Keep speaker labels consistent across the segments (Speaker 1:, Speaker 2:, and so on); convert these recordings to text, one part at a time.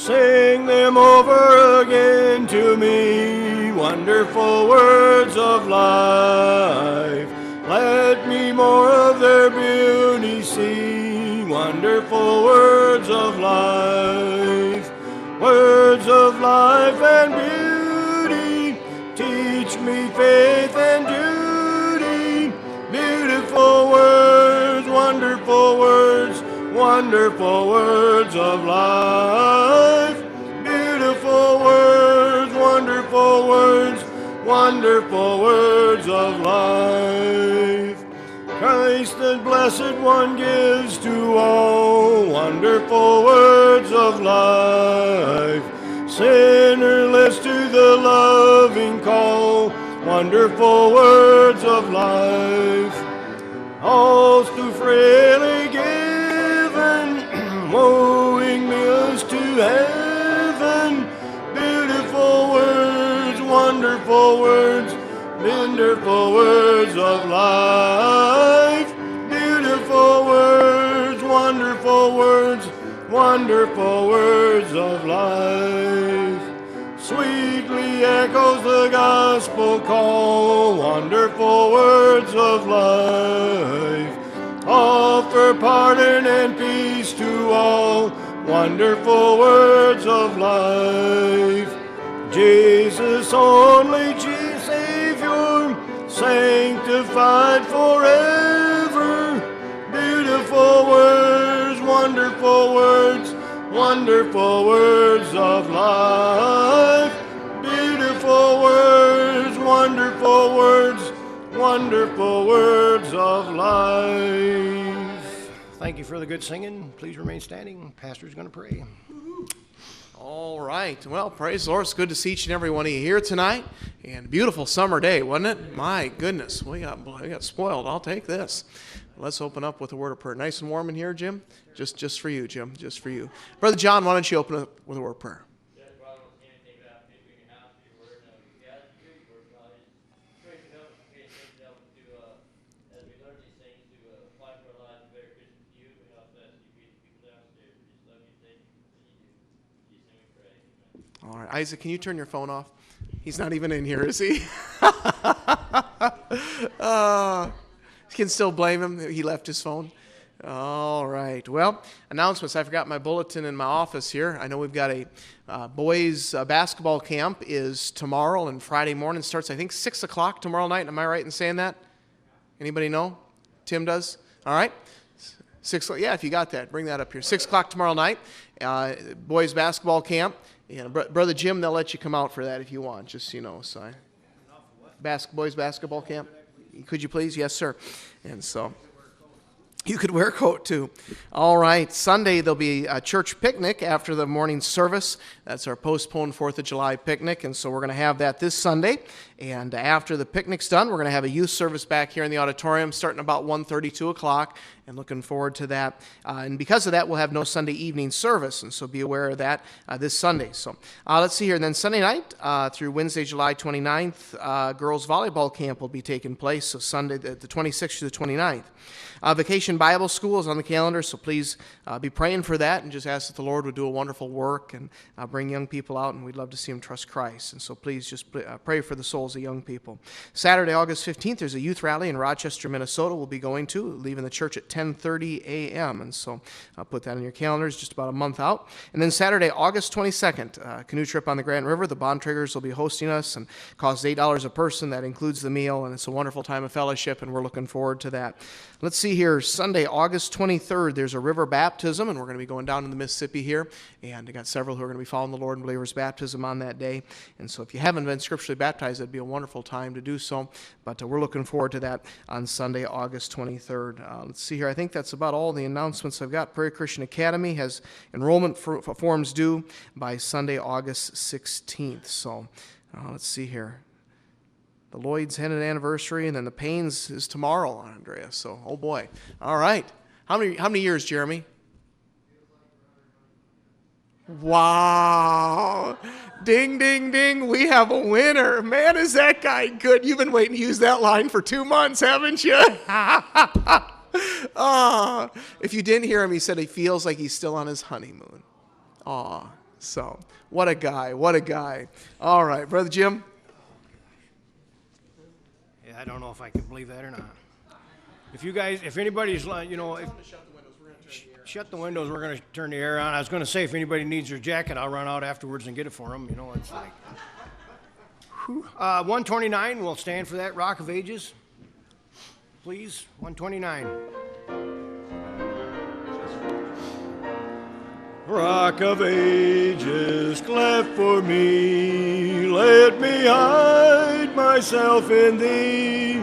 Speaker 1: Sing them over again to me, wonderful words of life. Let me more of their beauty see, wonderful words of life. Words of life and beauty, teach me faith and duty. Beautiful words, wonderful words, wonderful words of life. Beautiful words, wonderful words, wonderful words of life. Christ the Blessed One gives to all wonderful words of life. Sinner list to the loving call, wonderful words of life. All too freely given, wooing me us to heaven. Beautiful words, wonderful words, wonderful words of life. Beautiful words, wonderful words, wonderful words of life. Sweetly echoes the gospel call, wonderful words of life. Offer pardon and peace to all, wonderful words of life. Jesus only, Savior, sanctified forever. Beautiful words, wonderful words, wonderful words of life. Beautiful words, wonderful words, wonderful words of life. Thank you for the good singing. Please remain standing. Pastor's going to pray.
Speaker 2: All right. Well, praise the Lord. It's good to see each and every one of you here tonight. And a beautiful summer day, wasn't it? My goodness, we got spoiled. I'll take this. Let's open up with a word of prayer. Nice and warm in here, Jim? Just for you, Jim. Just for you. Brother John, why don't you open up with a word of prayer? All right, Isaac, can you turn your phone off? He's not even in here, is he? Can still blame him. He left his phone. All right. Well, announcements. I forgot my bulletin in my office here. I know we've got a boys basketball camp is tomorrow, and Friday morning starts, I think, 6 o'clock tomorrow night. Am I right in saying that? Anybody know? Tim does? All right. 6 o'clock. Yeah, if you got that, bring that up here. 6 o'clock tomorrow night, boys basketball camp. And Brother Jim, they'll let you come out for that if you want, just so you know. So, boys basketball camp. Could you please? Yes, sir. And so you could wear a coat too. All right. Sunday there'll be a church picnic after the morning service. That's our postponed 4th of July picnic. And so we're going to have that this Sunday. And after the picnic's done, we're going to have a youth service back here in the auditorium starting about 1:30, 2 o'clock. And looking forward to that. And because of that, we'll have no Sunday evening service. And so be aware of that this Sunday. So let's see here. And then Sunday night through Wednesday, July 29th, girls volleyball camp will be taking place. So Sunday, the 26th to the 29th. Vacation Bible School is on the calendar, so please be praying for that and just ask that the Lord would do a wonderful work and bring young people out, and we'd love to see them trust Christ. And so please just pray for the souls of young people. Saturday, August 15th, there's a youth rally in Rochester, Minnesota we'll be going to, leaving the church at 10:30 a.m. And so I'll put that in your calendars, just about a month out. And then Saturday, August 22nd, canoe trip on the Grand River. The Bontraggers will be hosting us and costs $8 a person. That includes the meal, and it's a wonderful time of fellowship, and we're looking forward to that. Let's see here. Sunday, August 23rd, there's a river baptism, and we're going to be going down in the Mississippi here. And I got several who are going to be following the Lord in believers' baptism on that day. And so if you haven't been scripturally baptized, it'd be a wonderful time to do so. But we're looking forward to that on Sunday, August 23rd. Let's see here. I think that's about all the announcements I've got. Prairie Christian Academy has enrollment forms due by Sunday, August 16th. So let's see here. The Lloyd's had an anniversary, and then the Paynes is tomorrow, Andrea. So, oh boy. All right. How many years, Jeremy? Wow. Ding, ding, ding. We have a winner. Man, is that guy good. You've been waiting to use that line for 2 months, haven't you? If you didn't hear him, he said he feels like he's still on his honeymoon. Aw. So, what a guy, what a guy. All right, Brother Jim.
Speaker 1: Yeah, I don't know if I can believe that or not. If you guys, if anybody's, shut the windows, we're going to turn the air on. I was going to say, if anybody needs their jacket, I'll run out afterwards and get it for them. It's like... 129, we'll stand for that. Rock of Ages. Please, 129. Rock of Ages, cleft for me, let me hide myself in thee.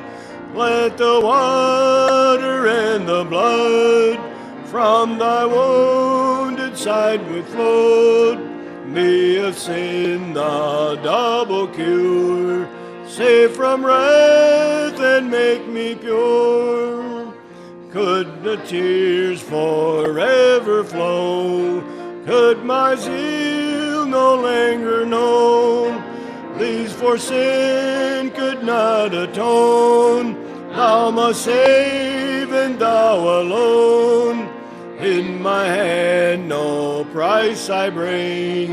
Speaker 1: Let the water and the blood from thy wounded side with flood me of sin the double cure, save from wrath and make me pure. Could the tears forever flow, could my zeal no longer know, these for sin could not atone, thou must save and thou alone. In my hand no price I bring,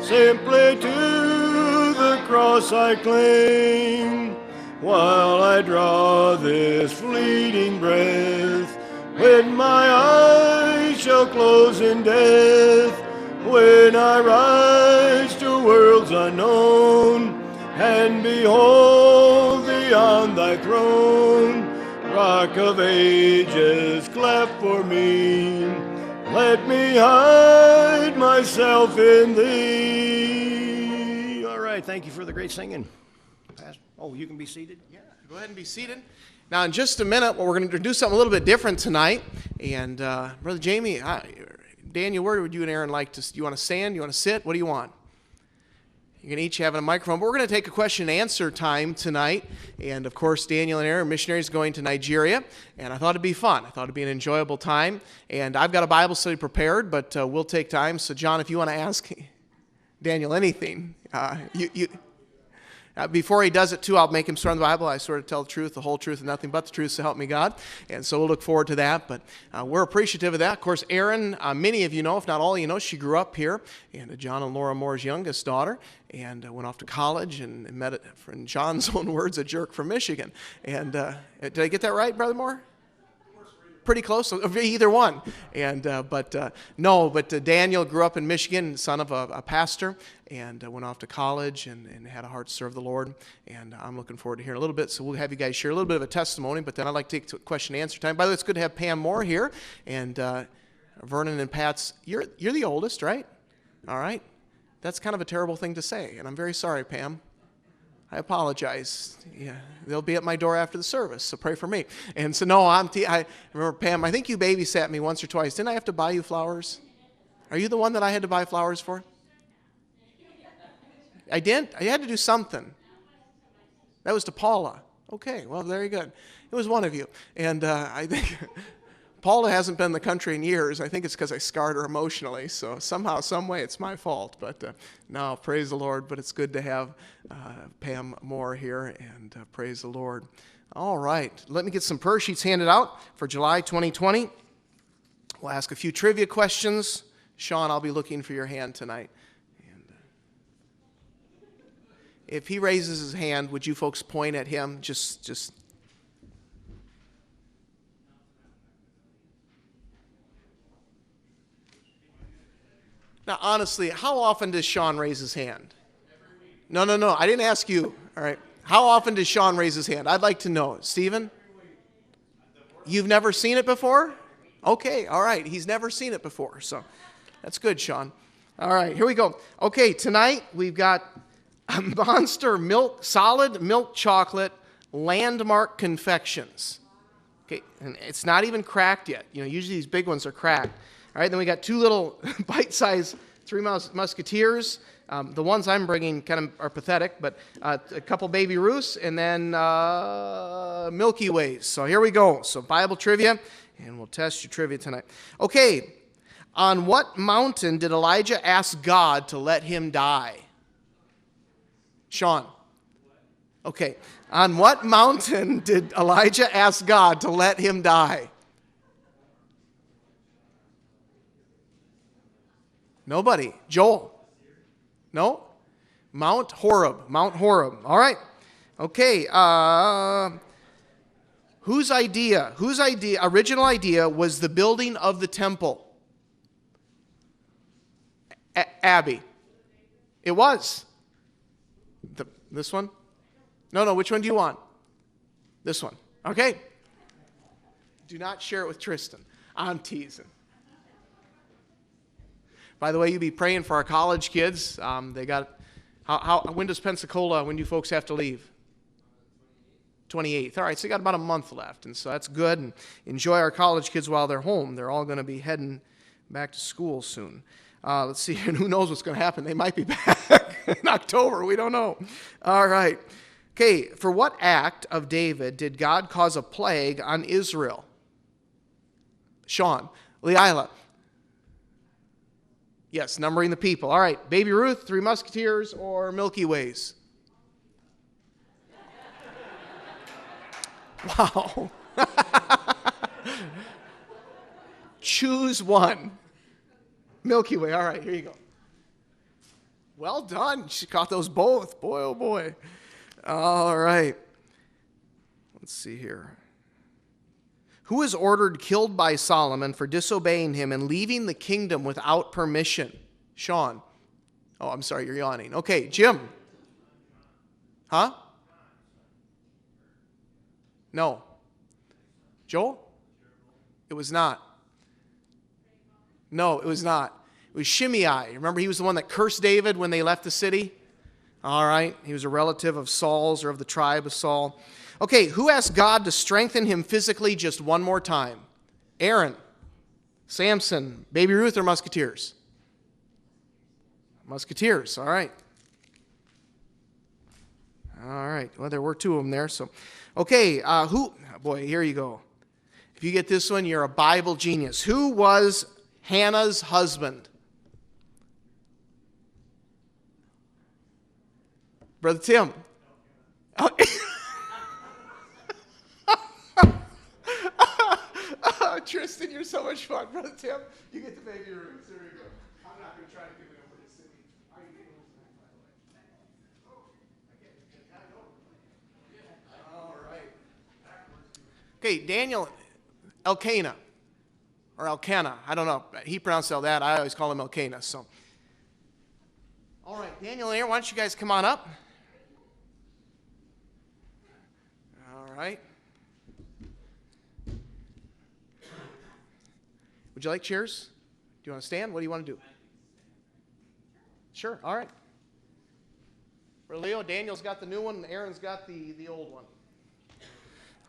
Speaker 1: simply to the cross I cling. While I draw this fleeting breath, when my eyes shall close in death, when I rise to worlds unknown, and behold thee on thy throne, Rock of Ages, cleft for me, let me hide myself in thee. All right, thank you for the great singing. Oh, you can be seated?
Speaker 2: Yeah, go ahead and be seated. Now, in just a minute, we're going to do something a little bit different tonight. And Brother Jamie, Daniel, where would you and Erin like to? You want to stand? You want to sit? What do you want? You're going to each have a microphone. But we're going to take a question and answer time tonight. And, of course, Daniel and Erin, missionaries going to Nigeria. And I thought it'd be fun. I thought it'd be an enjoyable time. And I've got a Bible study prepared, but we'll take time. So, John, if you want to ask Daniel anything, before he does it, too, I'll make him swear on the Bible. I sort of tell the truth, the whole truth, and nothing but the truth, so help me God. And so we'll look forward to that. But we're appreciative of that. Of course, Erin, many of you know, if not all of you know, she grew up here. And John and Laura Moore's youngest daughter. And went off to college and met, in John's own words, a jerk from Michigan. And did I get that right, Brother Moore? Pretty close, either one. And but Daniel grew up in Michigan, son of a pastor, and went off to college and had a heart to serve the Lord. And I'm looking forward to hearing a little bit. So we'll have you guys share a little bit of a testimony, but then I'd like to take question and answer time. By the way, it's good to have Pam Moore here, and Vernon and Pat's. You're the oldest, right? All right. That's kind of a terrible thing to say, and I'm very sorry, Pam. I apologize. Yeah, they'll be at my door after the service, so pray for me. And so, no, I remember, Pam, I think you babysat me once or twice. Didn't I have to buy you flowers? Are you the one that I had to buy flowers for? I didn't? I had to do something. That was to Paula. Okay, well, very good. It was one of you. And I think Paula hasn't been in the country in years. I think it's because I scarred her emotionally. So somehow, some way, it's my fault. But no, praise the Lord. But it's good to have Pam Moore here, and praise the Lord. All right, let me get some prayer sheets handed out for July 2020. We'll ask a few trivia questions. Sean, I'll be looking for your hand tonight. And if he raises his hand, would you folks point at him? Just. Now, honestly, how often does Sean raise his hand? No. I didn't ask you. All right. How often does Sean raise his hand? I'd like to know. Stephen? You've never seen it before? Okay. All right. He's never seen it before. So that's good, Sean. All right. Here we go. Okay. Tonight we've got a Monster solid milk chocolate Landmark confections. Okay. And it's not even cracked yet. Usually these big ones are cracked. All right, then we got two little bite-sized Three Musketeers. The ones I'm bringing kind of are pathetic, but a couple Baby Ruths, and then Milky Ways. So here we go. So Bible trivia, and we'll test your trivia tonight. Okay, on what mountain did Elijah ask God to let him die? Sean. Okay, on what mountain did Elijah ask God to let him die? Nobody. Joel? No? Mount Horeb. Mount Horeb. All right. Okay. Whose original idea was the building of the temple? Abby. It was. This one? No, which one do you want? This one. Okay. Do not share it with Tristan. I'm teasing. By the way, you be praying for our college kids. They got, when does Pensacola, when do you folks have to leave? 28th. All right, so you got about a month left, and so that's good. And enjoy our college kids while they're home. They're all going to be heading back to school soon. Let's see, and who knows what's going to happen. They might be back in October. We don't know. All right. Okay, for what act of David did God cause a plague on Israel? Sean. Leila. Yes, numbering the people. All right, Baby Ruth, Three Musketeers, or Milky Ways? Wow. Choose one. Milky Way. All right, here you go. Well done. She caught those both. Boy, oh boy. All right. Let's see here. Who was ordered killed by Solomon for disobeying him and leaving the kingdom without permission? Sean. Oh, I'm sorry, you're yawning. Okay, Jim. Huh? No. Joel? It was not. No, it was not. It was Shimei. Remember, he was the one that cursed David when they left the city? All right. He was a relative of Saul's or of the tribe of Saul. Okay, who asked God to strengthen him physically just one more time? Erin, Samson, Baby Ruth, or Musketeers? Musketeers, all right. All right, well, there were two of them there. So, okay, boy, here you go. If you get this one, you're a Bible genius. Who was Hannah's husband? Brother Tim. Oh. Tristan, you're so much fun. Brother Tim, you get the Baby Ruth. There you go. I'm not going to try to give it over to Cindy. Are you getting those? All right. Okay, Daniel Elkanah. Or Elkanah. I don't know. He pronounced all that. I always call him Elkanah. So. All right, Daniel and Erin, why don't you guys come on up? All right. Would you like chairs? Do you want to stand? What do you want to do? Sure. All right. For Leo, Daniel's got the new one, and Aaron's got the old one.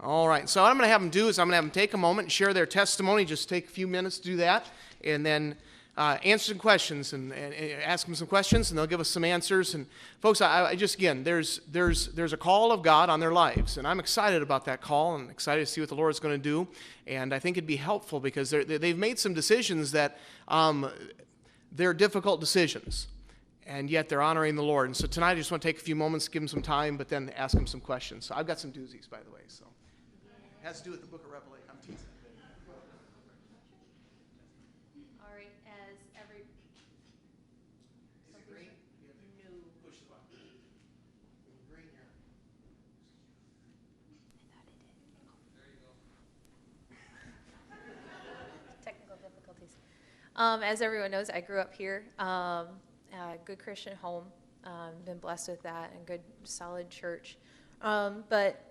Speaker 2: All right. So what I'm going to have them do is I'm going to have them take a moment and share their testimony. Just take a few minutes to do that, and then answer some questions and ask them some questions, and they'll give us some answers. And folks, I just again, there's a call of God on their lives, and I'm excited about that call and excited to see what the Lord is going to do. And I think it'd be helpful because they've made some decisions that they're difficult decisions, and yet they're honoring the Lord. And so tonight I just want to take a few moments, give them some time, but then ask them some questions. So I've got some doozies, by the way. So it has to do with the Book of Revelation. I'm teasing.
Speaker 3: As everyone knows, I grew up here, a good Christian home, been blessed with that, and good, solid church. But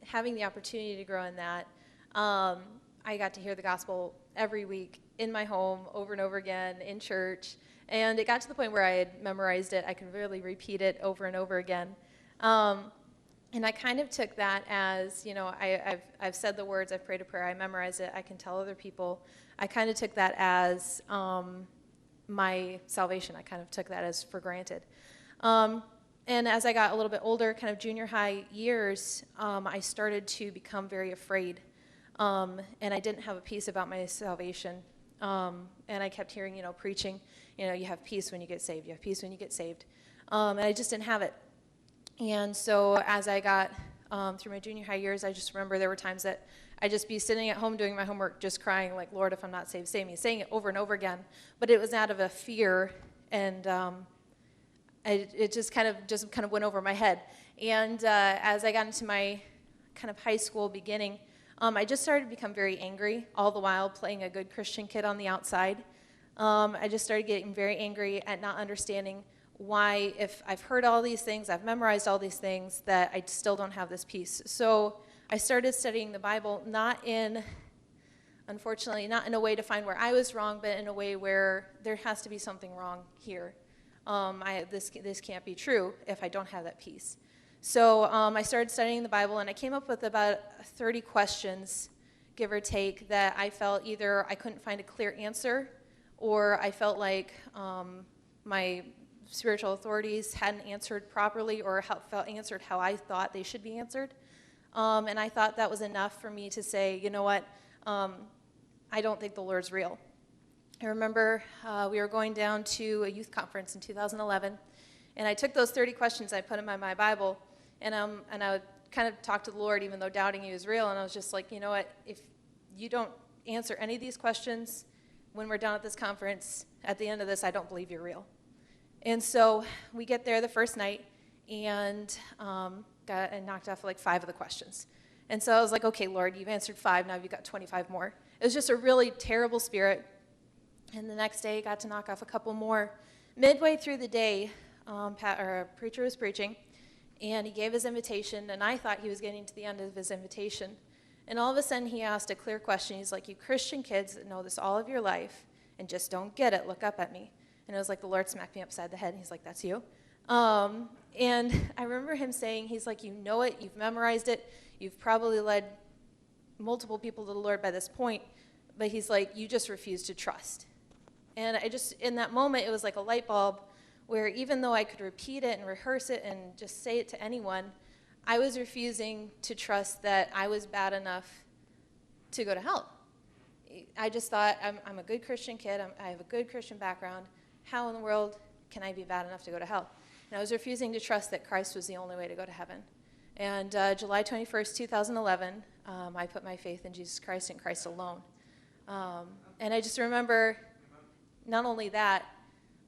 Speaker 3: having the opportunity to grow in that, I got to hear the gospel every week in my home, over and over again, in church. And it got to the point where I had memorized it. I could really repeat it over and over again. And I kind of took that as, I've said the words, I've prayed a prayer, I memorized it, I can tell other people. I kind of took that as my salvation. I kind of took that as for granted. And as I got a little bit older, kind of junior high years, I started to become very afraid. And I didn't have a peace about my salvation. And I kept hearing, preaching, you have peace when you get saved. You have peace when you get saved. And I just didn't have it. And so as I got through my junior high years, I just remember there were times that I'd just be sitting at home doing my homework, just crying, like, Lord, if I'm not saved, save me, saying it over and over again. But it was out of a fear, and it just kind of went over my head. And as I got into my kind of high school beginning, I just started to become very angry, all the while playing a good Christian kid on the outside. I just started getting very angry at not understanding why, if I've heard all these things, I've memorized all these things, that I still don't have this peace. So I started studying the Bible, unfortunately, not in a way to find where I was wrong, but in a way where there has to be something wrong here. This can't be true if I don't have that peace. So I started studying the Bible, and I came up with about 30 questions, give or take, that I felt either I couldn't find a clear answer, or I felt like my spiritual authorities hadn't answered properly, or felt answered how I thought they should be answered. And I thought that was enough for me to say, you know what, I don't think the Lord's real. I remember we were going down to a youth conference in 2011, and I took those 30 questions, I put them in my Bible, and I would kind of talk to the Lord, even though doubting He was real, and I was just like, you know what, if you don't answer any of these questions when we're done at this conference, at the end of this, I don't believe you're real. And so we get there the first night, and I knocked off like 5 of the questions. And so I was like, okay, Lord, you've answered 5, now you've got 25 more. It was just a really terrible spirit. And the next day, I got to knock off a couple more. Midway through the day, a preacher was preaching, and he gave his invitation, and I thought he was getting to the end of his invitation. And all of a sudden, he asked a clear question. He's like, you Christian kids that know this all of your life and just don't get it, look up at me. And it was like the Lord smacked me upside the head, and he's like, that's you? And I remember him saying, he's like, you know it, you've memorized it, you've probably led multiple people to the Lord by this point, but he's like, you just refuse to trust. And in that moment, it was like a light bulb where even though I could repeat it and rehearse it and just say it to anyone, I was refusing to trust that I was bad enough to go to hell. I just thought, I'm a good Christian kid, I have a good Christian background, how in the world can I be bad enough to go to hell? And I was refusing to trust that Christ was the only way to go to heaven. And July 21st, 2011, I put my faith in Jesus Christ and Christ alone. And I just remember not only that,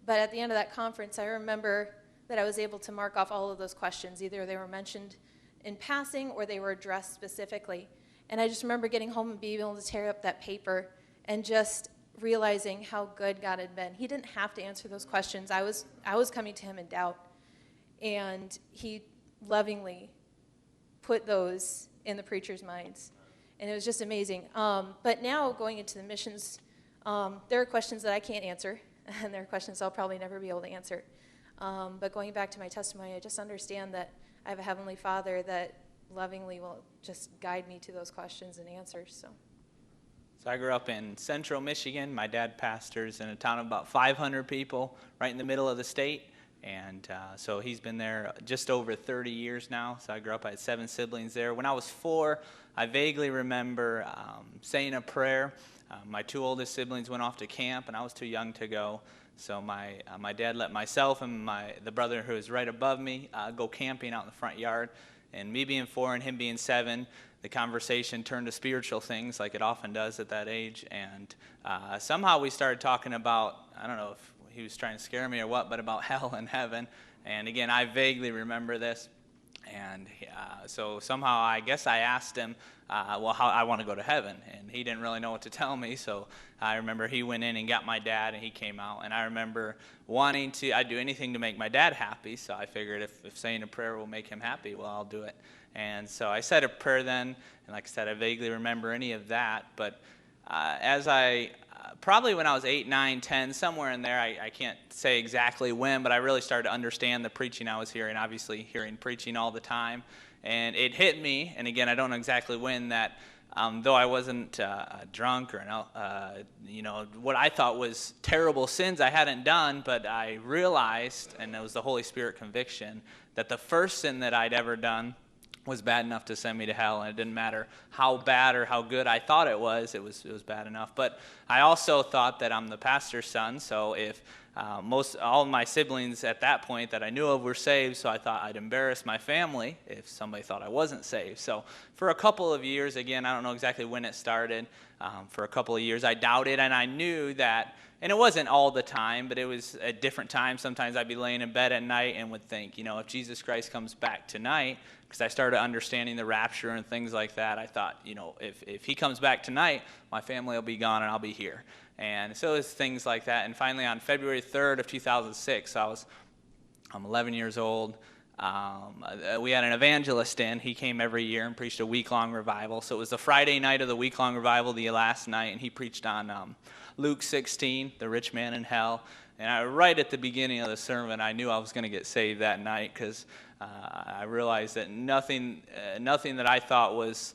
Speaker 3: but at the end of that conference, I remember that I was able to mark off all of those questions. Either they were mentioned in passing or they were addressed specifically. And I just remember getting home and being able to tear up that paper and just realizing how good God had been. He didn't have to answer those questions. I was coming to Him in doubt. And He lovingly put those in the preacher's minds. And it was just amazing. But now going into the missions, there are questions that I can't answer, and there are questions I'll probably never be able to answer. But going back to my testimony, I just understand that I have a Heavenly Father that lovingly will just guide me to those questions and answers.
Speaker 4: So I grew up in central Michigan. My dad pastors in a town of about 500 people right in the middle of the state. And so he's been there just over 30 years now. So I grew up, I had 7 siblings there. When I was 4, I vaguely remember saying a prayer. My 2 oldest siblings went off to camp, and I was too young to go. So my dad let myself and the brother who was right above me go camping out in the front yard. And me being 4 and him being 7, the conversation turned to spiritual things like it often does at that age. And somehow we started talking about, I don't know if he was trying to scare me or what, but about hell and heaven. And again, I vaguely remember this. And so somehow I guess I asked him, how I want to go to heaven. And he didn't really know what to tell me. So I remember he went in and got my dad, and he came out. And I remember I'd do anything to make my dad happy. So I figured if saying a prayer will make him happy, well, I'll do it. And so I said a prayer then. And like I said, I vaguely remember any of that. But probably when I was 8, 9, 10, somewhere in there, I can't say exactly when, but I really started to understand the preaching I was hearing, obviously hearing preaching all the time. And it hit me, and again, I don't know exactly when, that though I wasn't drunk or, what I thought was terrible sins I hadn't done, but I realized, and it was the Holy Spirit conviction, that the first sin that I'd ever done was bad enough to send me to hell, and it didn't matter how bad or how good I thought it was bad enough. But I also thought that I'm the pastor's son, so if all of my siblings at that point that I knew of were saved, so I thought I'd embarrass my family if somebody thought I wasn't saved. So for a couple of years, again, I don't know exactly when it started, for a couple of years I doubted, and I knew that, and it wasn't all the time, but it was at different times. Sometimes I'd be laying in bed at night and would think, if Jesus Christ comes back tonight, because I started understanding the rapture and things like that, I thought, if he comes back tonight, my family will be gone and I'll be here. And so it's things like that. And finally, on February 3rd of 2006, I'm 11 years old. We had an evangelist in. He came every year and preached a week-long revival. So it was the Friday night of the week-long revival, the last night, and he preached on Luke 16, the rich man in hell. And right at the beginning of the sermon, I knew I was going to get saved that night, because I realized that nothing that I thought was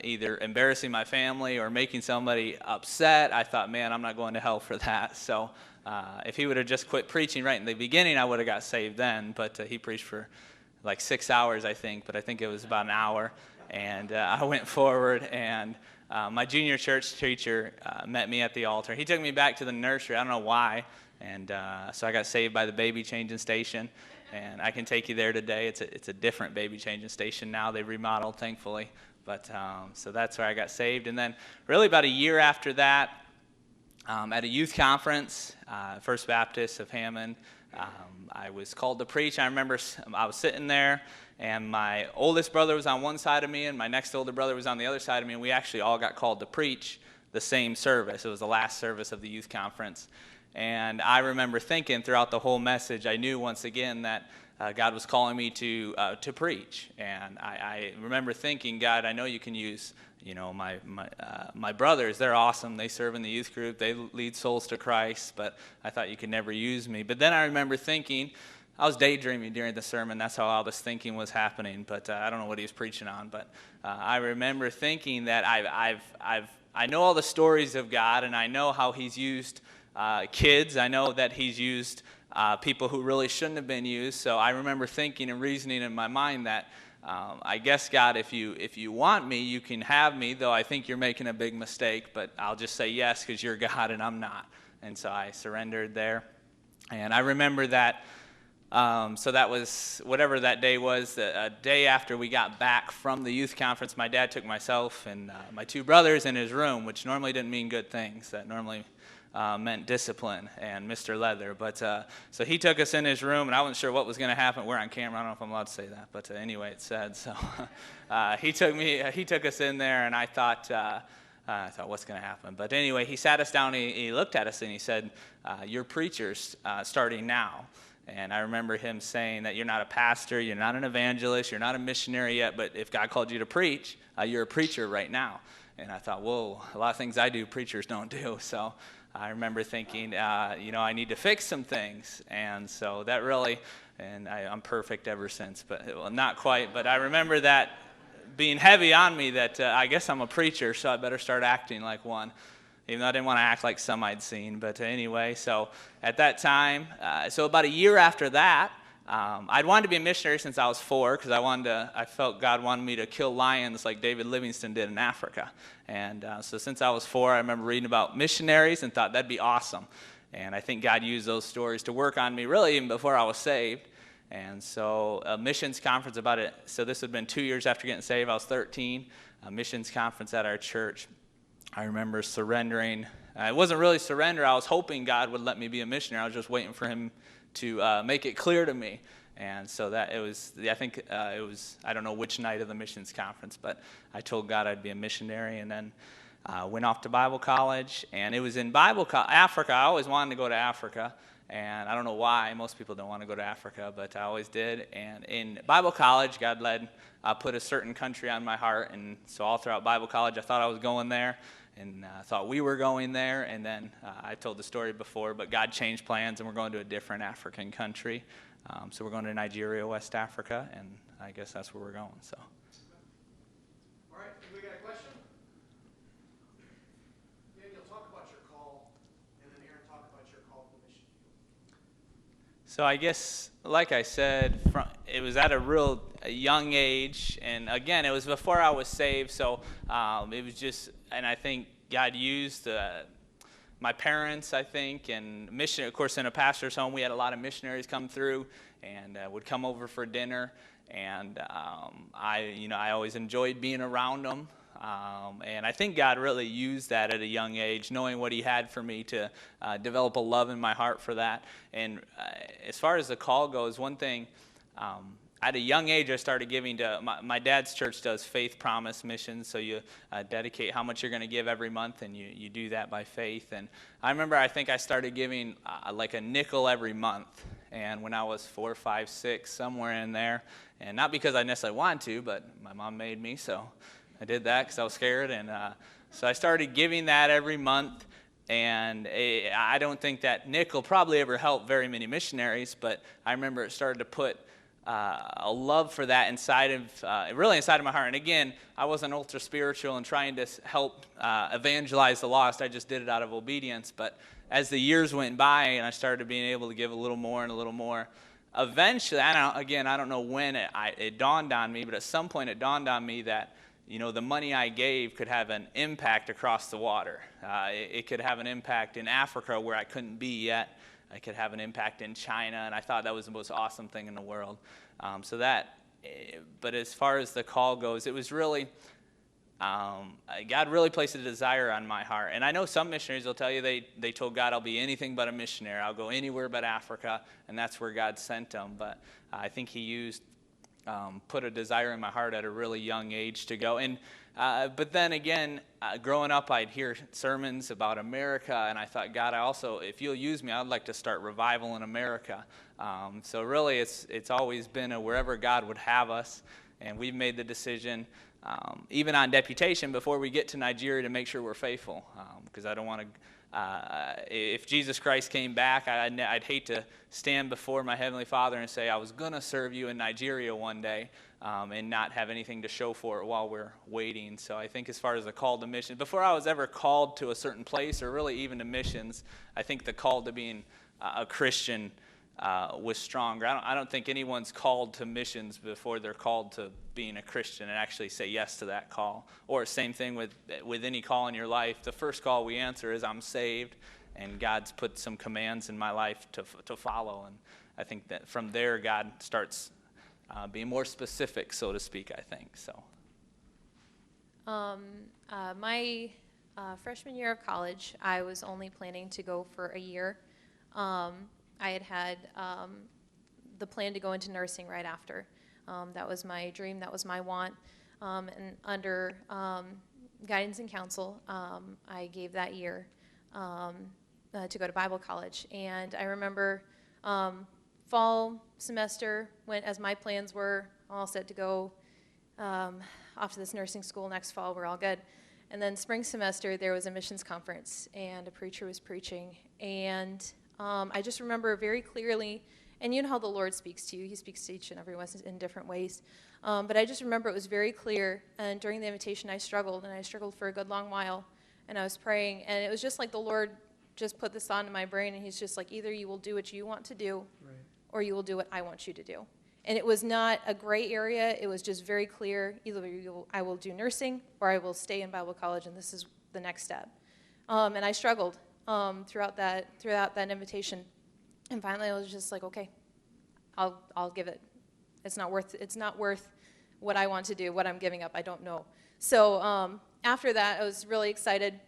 Speaker 4: either embarrassing my family or making somebody upset, I thought, man, I'm not going to hell for that. So if he would have just quit preaching right in the beginning, I would have got saved then. But he preached for like 6 hours, I think, but I think it was about an hour. And I went forward, and my junior church teacher met me at the altar. He took me back to the nursery. I don't know why. And so I got saved by the baby changing station. And I can take you there today. It's a different baby changing station now. They remodeled, thankfully. But so that's where I got saved. And then really about a year after that, at a youth conference, First Baptist of Hammond, I was called to preach. I remember I was sitting there, and my oldest brother was on one side of me, and my next older brother was on the other side of me, and we actually all got called to preach the same service. It was the last service of the youth conference. And I remember thinking throughout the whole message, I knew once again that God was calling me to preach. And I remember thinking, God, I know you can use, my brothers. They're awesome. They serve in the youth group. They lead souls to Christ. But I thought you could never use me. But then I remember thinking, I was daydreaming during the sermon. That's how all this thinking was happening. But I don't know what he was preaching on. But I remember thinking that I know all the stories of God, and I know how he's used kids. I know that he's used people who really shouldn't have been used. So I remember thinking and reasoning in my mind that I guess, God, if you want me, you can have me, though I think you're making a big mistake, but I'll just say yes because you're God and I'm not. And so I surrendered there. And I remember that, so that was, whatever that day was, a day after we got back from the youth conference, my dad took myself and my two brothers in his room, which normally didn't mean good things. That normally meant discipline and Mr. Leather. But so he took us in his room, and I wasn't sure what was going to happen. We're on camera. I don't know if I'm allowed to say that, but anyway, it said. So he took us in there, and I thought, what's going to happen? But anyway, he sat us down. He looked at us, and he said, "You're preachers starting now." And I remember him saying that you're not a pastor, you're not an evangelist, you're not a missionary yet, but if God called you to preach, you're a preacher right now. And I thought, whoa, a lot of things I do, preachers don't do. So I remember thinking, I need to fix some things. And so that really, and I'm perfect ever since, but well, not quite. But I remember that being heavy on me that I guess I'm a preacher, so I better start acting like one. Even though I didn't want to act like some I'd seen. But anyway, so at that time, so about a year after that, I'd wanted to be a missionary since I was 4 because I felt God wanted me to kill lions like David Livingstone did in Africa. And so since I was 4, I remember reading about missionaries and thought that'd be awesome. And I think God used those stories to work on me really even before I was saved. And so a missions conference so this would have been 2 years after getting saved. I was 13, a missions conference at our church. I remember surrendering. It wasn't really surrender. I was hoping God would let me be a missionary. I was just waiting for him to make it clear to me. And so that it was, I think it was, I don't know which night of the missions conference, but I told God I'd be a missionary, and then went off to Bible college. And it was in Africa. I always wanted to go to Africa. And I don't know why. Most people don't want to go to Africa, but I always did. And in Bible college, God put a certain country on my heart. And so all throughout Bible college, I thought I was going there. And I thought we were going there. And then I told the story before, but God changed plans, and we're going to a different African country. So we're going to Nigeria, West Africa, and I guess that's where we're going. So.
Speaker 1: All right, we got a question? Daniel, talk about your call, and then Erin, talk about your call to the mission field.
Speaker 4: So I guess, like I said, it was at a real a young age, and again, it was before I was saved, so it was just, and I think God used my parents, I think, and mission. Of course, in a pastor's home, we had a lot of missionaries come through and would come over for dinner, and I always enjoyed being around them. And I think God really used that at a young age, knowing what He had for me to develop a love in my heart for that. And as far as the call goes, one thing. At a young age, I started giving to, my dad's church does faith promise missions, so you dedicate how much you're going to give every month, and you do that by faith. And I remember, I think I started giving like a nickel every month, and when I was 4, 5, 6, somewhere in there, and not because I necessarily wanted to, but my mom made me, so I did that because I was scared, and so I started giving that every month. And I don't think that nickel probably ever helped very many missionaries, but I remember it started to put a love for that really inside of my heart. And again, I wasn't ultra spiritual and trying to help evangelize the lost. I just did it out of obedience. But as the years went by and I started being able to give a little more and a little more, eventually, I don't know when it dawned on me, but at some point it dawned on me that the money I gave could have an impact across the water. It could have an impact in Africa where I couldn't be yet. I could have an impact in China, and I thought that was the most awesome thing in the world. But as far as the call goes, it was really, God really placed a desire on my heart. And I know some missionaries will tell you they told God, I'll be anything but a missionary. I'll go anywhere but Africa, and that's where God sent them. But I think He put a desire in my heart at a really young age to go. And but then again, growing up, I'd hear sermons about America, and I thought, God, if you'll use me, I'd like to start revival in America. So really, it's always been wherever God would have us, and we've made the decision, even on deputation, before we get to Nigeria, to make sure we're faithful, because I don't want to. If Jesus Christ came back, I'd hate to stand before my Heavenly Father and say I was going to serve you in Nigeria one day and not have anything to show for it while we're waiting. So I think as far as the call to mission, before I was ever called to a certain place or really even to missions, I think the call to being a Christian was stronger. I don't think anyone's called to missions before they're called to being a Christian and actually say yes to that call. Or same thing with any call in your life. The first call we answer is I'm saved, and God's put some commands in my life to follow. And I think that from there God starts being more specific, so to speak, I think. So.
Speaker 3: My freshman year of college, I was only planning to go for a year. I had the plan to go into nursing right after. That was my dream. That was my want. And under guidance and counsel, I gave that year to go to Bible college. And I remember fall semester, as my plans were all set to go off to this nursing school next fall, we're all good. And then spring semester, there was a missions conference, and a preacher was preaching. And I just remember very clearly, and you know how the Lord speaks to you. He speaks to each and every one in different ways. But I just remember it was very clear, and during the invitation I struggled for a good long while, and I was praying, and it was just like the Lord just put this on in my brain, and He's just like, either you will do what you want to do, right, or you will do what I want you to do. And it was not a gray area. It was just very clear, either I will do nursing, or I will stay in Bible college, and this is the next step. And I struggled throughout that invitation, and finally I was just like, okay, I'll give it. It's not worth what I want to do, what I'm giving up. I don't know. So after that, I was really excited,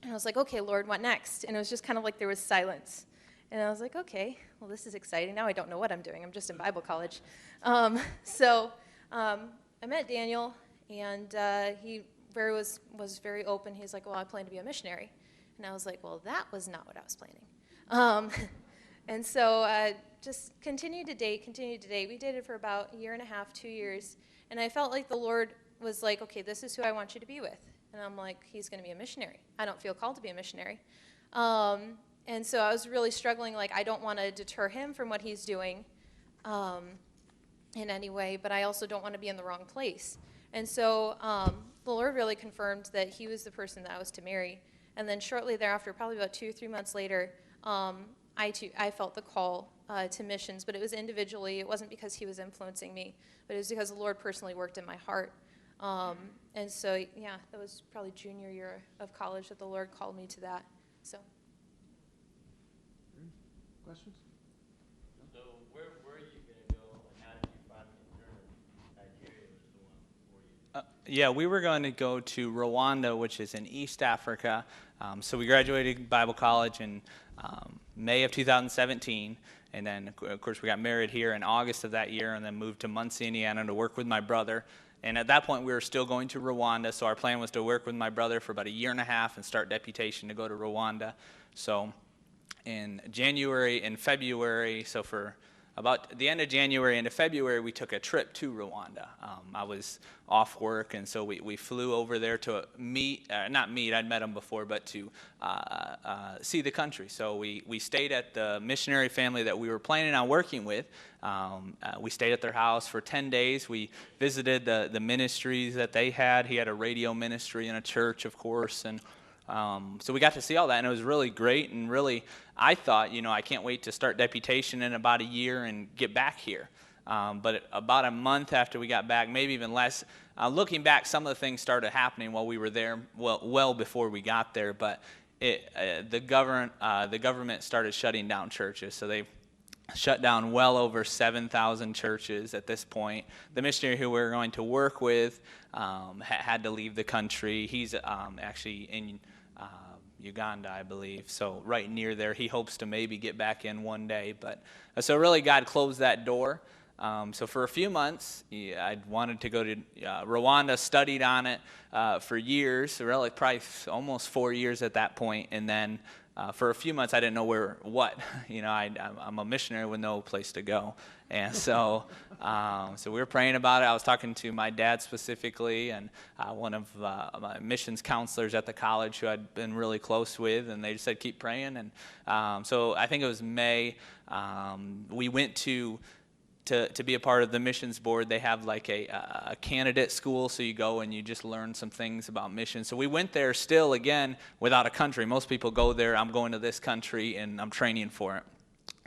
Speaker 3: and I was like, okay, Lord, what next? And it was just kind of like there was silence, and I was like, okay, well, this is exciting. Now I don't know what I'm doing. I'm just in Bible college. So I met Daniel, and he was very open. He's like, well, I plan to be a missionary. And I was like, well, that was not what I was planning. And so just continued to date. We dated for about a year and a half, 2 years. And I felt like the Lord was like, okay, this is who I want you to be with. And I'm like, He's going to be a missionary. I don't feel called to be a missionary. And so I was really struggling, like I don't want to deter him from what he's doing in any way, but I also don't want to be in the wrong place. And so the Lord really confirmed that He was the person that I was to marry. And then shortly thereafter, probably about 2 or 3 months later, I felt the call to missions, but it was individually. It wasn't because he was influencing me, but it was because the Lord personally worked in my heart. And so, yeah, that was probably junior year of college that the Lord called me to that. So.
Speaker 2: Questions?
Speaker 5: So where were you going to go, and how did you finally determine Nigeria was the one for you?
Speaker 4: Yeah, we were going to go to Rwanda, which is in East Africa. So we graduated Bible college in May of 2017. And then, of course, we got married here in August of that year and then moved to Muncie, Indiana to work with my brother. And at that point, we were still going to Rwanda. So our plan was to work with my brother for about a year and a half and start deputation to go to Rwanda. So in January and February, so for about the end of January into February, we took a trip to Rwanda. I was off work, and so we flew over there to not meet, I'd met him before, but to see the country. So we stayed at the missionary family that we were planning on working with. We stayed at their house for 10 days. We visited the ministries that they had. He had a radio ministry and a church, of course, and so we got to see all that, and it was really great. And really, I thought, I can't wait to start deputation in about a year and get back here. But about a month after we got back, maybe even less, looking back, some of the things started happening while we were there, well before we got there. But the government started shutting down churches, so they shut down well over 7,000 churches at this point. The missionary who we were going to work with had to leave the country. He's actually in Uganda, I believe, so right near there. He hopes to maybe get back in one day. But so really God closed that door. So for a few months, I wanted to go to Rwanda, studied on it for years, really probably almost 4 years at that point, and then for a few months, I didn't know what. I'm a missionary with no place to go. And so we were praying about it. I was talking to my dad specifically and one of my missions counselors at the college who I'd been really close with, and they just said, keep praying. And so I think it was May. We went to be a part of the missions board. They have like a candidate school, so you go and you just learn some things about missions. So we went there still, again, without a country. Most people go there, I'm going to this country, and I'm training for it.